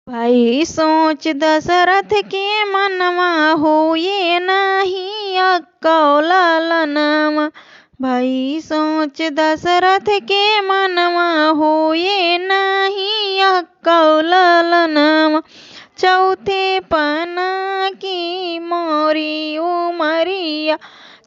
भाई सोच दशरथ के मनवा होए नाही अक्कौ लालनवा। भाई सोच दशरथ के मनवा होए नाही अक्कौ लालनवा। चौथे पन्ना की मोरी उमरिया,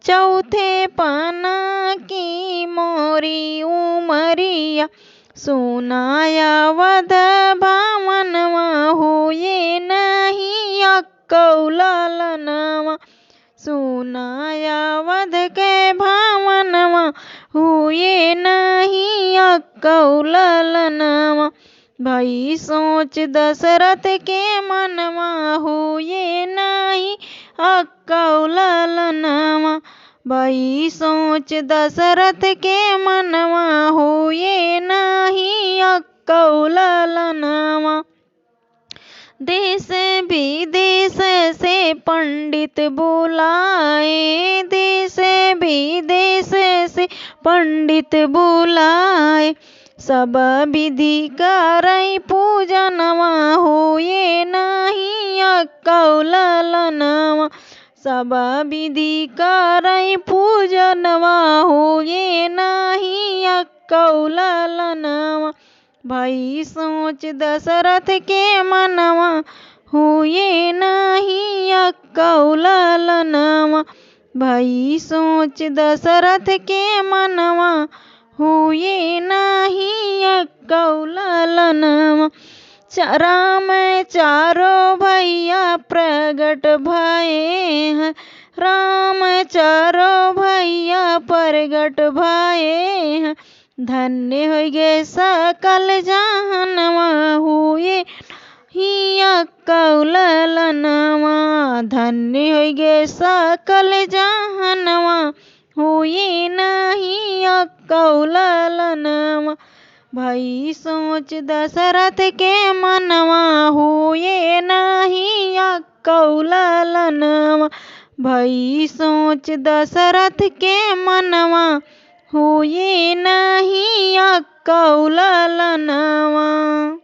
चौथे पन्ना की मोरी उमरिया। सुनाया वध भावनवा होए नहीं अक्कौ लालनवा। सुनाया वध के भावनवा हुए नहीं अक्कौ लालनवा। भाई सोच दशरथ के मनवा हुए नहीं अक्कौ लालनवा। भाई सोच दशरथ के मनवा हुए नहीं अक्कौ लालनवा। देश विदेश से पंडित बुलाए, देश विदेश से पंडित बुलाए। सब विधि करई पूजनवा होए नहीं अक्कौ लालनवा। सब विधि करई पूजनवा होए नहीं अक्कौ लालनवा। भाई सोच दशरथ के मनवा हुए नहीं अक्कौ लालनवा। भाई सोच दशरथ के मनवा हुए नहीं अक्कौ लालनवा। राम चारों भैया प्रगट भये हैं, राम चारों भैया प्रगट भये हैं। धन्य हो गे सकल जहनवा हुए ही अक्कौ लालनवा। धन्य हो गे सकल जहनवा हुए नहीं अक्कौ लालनवा। भाई सोच दशरथ के मनवा हुए नहीं अक्कौ लालनवा। भाई सोच दशरथ के मनवा हुए नहीं अक्कौ लालनवा।